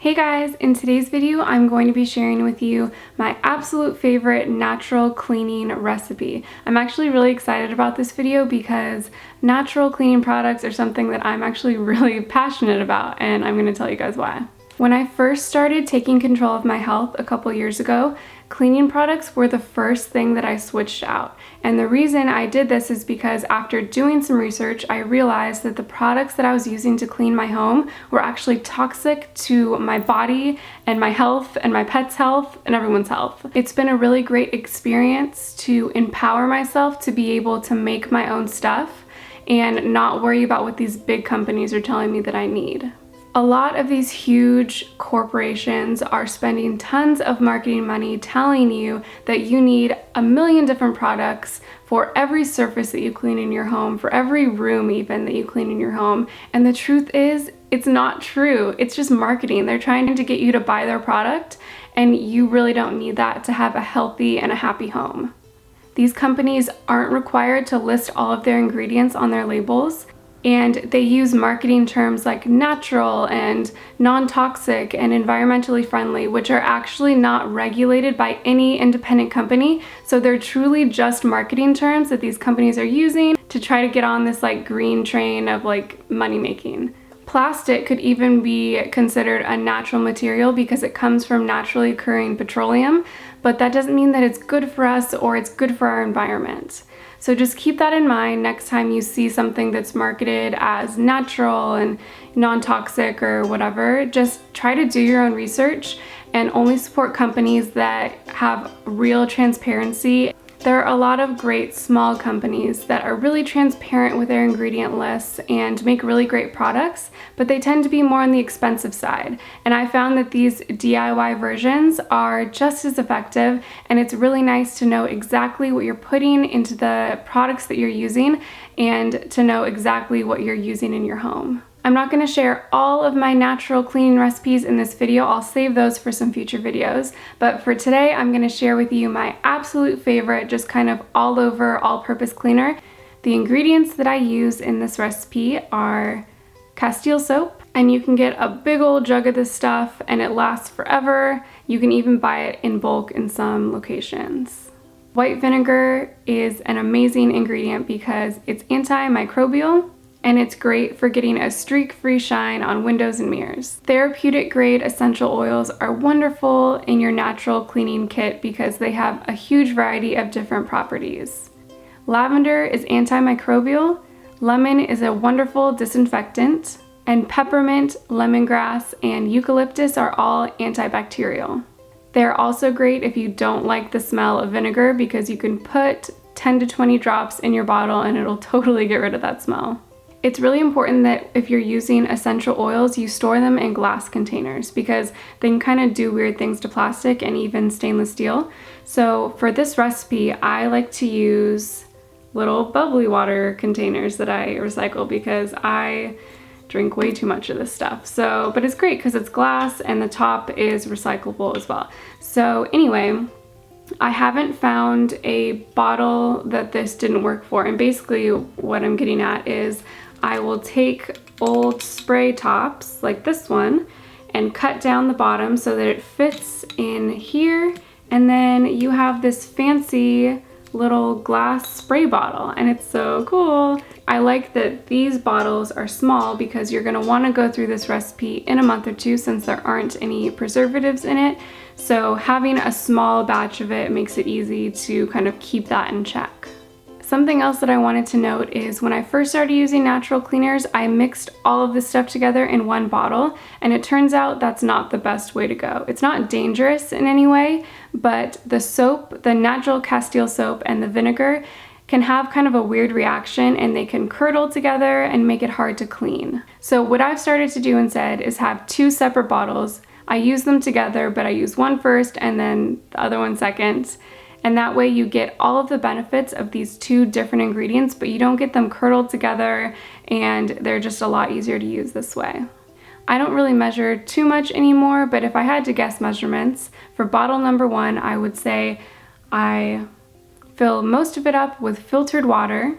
Hey guys, in today's video I'm going to be sharing with you my absolute favorite natural cleaning recipe. I'm actually really excited about this video because natural cleaning products are something that I'm actually really passionate about, and I'm going to tell you guys why. When I first started taking control of my health a couple years ago, cleaning products were the first thing that I switched out. And the reason I did this is because after doing some research, I realized that the products that I was using to clean my home were actually toxic to my body and my health and my pet's health and everyone's health. It's been a really great experience to empower myself to be able to make my own stuff and not worry about what these big companies are telling me that I need. A lot of these huge corporations are spending tons of marketing money telling you that you need a million different products for every surface that you clean in your home, for every room even that you clean in your home. And the truth is, it's not true. It's just marketing. They're trying to get you to buy their product, and you really don't need that to have a healthy and a happy home. These companies aren't required to list all of their ingredients on their labels. And they use marketing terms like natural and non-toxic and environmentally friendly, which are actually not regulated by any independent company. So they're truly just marketing terms that these companies are using to try to get on this like green train of like money making. Plastic could even be considered a natural material because it comes from naturally occurring petroleum, but that doesn't mean that it's good for us or it's good for our environment. So just keep that in mind next time you see something that's marketed as natural and non-toxic or whatever. Just try to do your own research and only support companies that have real transparency. There are a lot of great small companies that are really transparent with their ingredient lists and make really great products, but they tend to be more on the expensive side. And I found that these DIY versions are just as effective, and it's really nice to know exactly what you're putting into the products that you're using and to know exactly what you're using in your home. I'm not going to share all of my natural cleaning recipes in this video. I'll save those for some future videos. But for today, I'm going to share with you my absolute favorite, just kind of all over all-purpose cleaner. The ingredients that I use in this recipe are castile soap, and you can get a big old jug of this stuff and it lasts forever. You can even buy it in bulk in some locations. White vinegar is an amazing ingredient because it's antimicrobial, and it's great for getting a streak-free shine on windows and mirrors. Therapeutic grade essential oils are wonderful in your natural cleaning kit because they have a huge variety of different properties. Lavender is antimicrobial, lemon is a wonderful disinfectant, and peppermint, lemongrass, and eucalyptus are all antibacterial. They're also great if you don't like the smell of vinegar because you can put 10 to 20 drops in your bottle and it'll totally get rid of that smell. It's really important that if you're using essential oils, you store them in glass containers because they can kind of do weird things to plastic and even stainless steel. So for this recipe, I like to use little bubbly water containers that I recycle because I drink way too much of this stuff. But it's great because it's glass and the top is recyclable as well. So anyway, I haven't found a bottle that this didn't work for, and basically what I'm getting at is I will take old spray tops like this one and cut down the bottom so that it fits in here, and then you have this fancy little glass spray bottle, and it's so cool. I like that these bottles are small because you're going to want to go through this recipe in a month or two since there aren't any preservatives in it. So having a small batch of it makes it easy to kind of keep that in check. Something else that I wanted to note is when I first started using natural cleaners, I mixed all of this stuff together in one bottle, and it turns out that's not the best way to go. It's not dangerous in any way, but the soap, the natural castile soap, and the vinegar can have kind of a weird reaction, and they can curdle together and make it hard to clean. So what I've started to do instead is have two separate bottles. I use them together, but I use one first and then the other one second. And that way you get all of the benefits of these two different ingredients, but you don't get them curdled together, and they're just a lot easier to use this way. I don't really measure too much anymore, but if I had to guess measurements, for bottle number 1, I would say I fill most of it up with filtered water,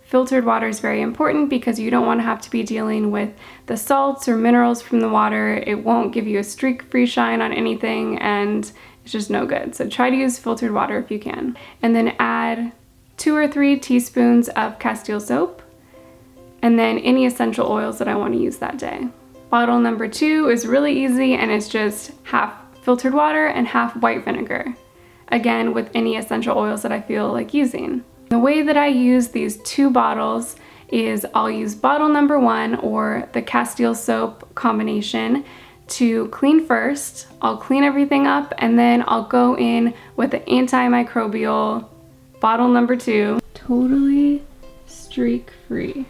filtered water is very important because you don't want to have to be dealing with the salts or minerals from the water. It won't give you a streak-free shine on anything, and it's just no good. So try to use filtered water if you can. And then add 2 or 3 teaspoons of castile soap, and then any essential oils that I want to use that day. Bottle number 2 is really easy, and it's just half filtered water and half white vinegar. Again, with any essential oils that I feel like using. The way that I use these 2 bottles is I'll use bottle number 1, or the castile soap combination, to clean first. I'll clean everything up, and then I'll go in with the antimicrobial bottle number 2. Totally streak free.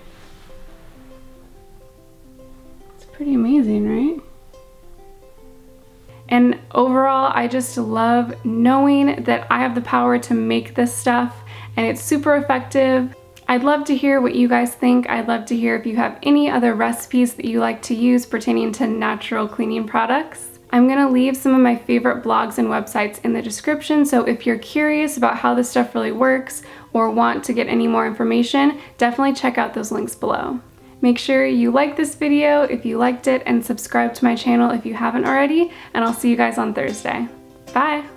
It's pretty amazing, right? And overall, I just love knowing that I have the power to make this stuff, and it's super effective. I'd love to hear what you guys think. I'd love to hear if you have any other recipes that you like to use pertaining to natural cleaning products. I'm gonna leave some of my favorite blogs and websites in the description, so if you're curious about how this stuff really works or want to get any more information, definitely check out those links below. Make sure you like this video if you liked it, and subscribe to my channel if you haven't already, and I'll see you guys on Thursday. Bye!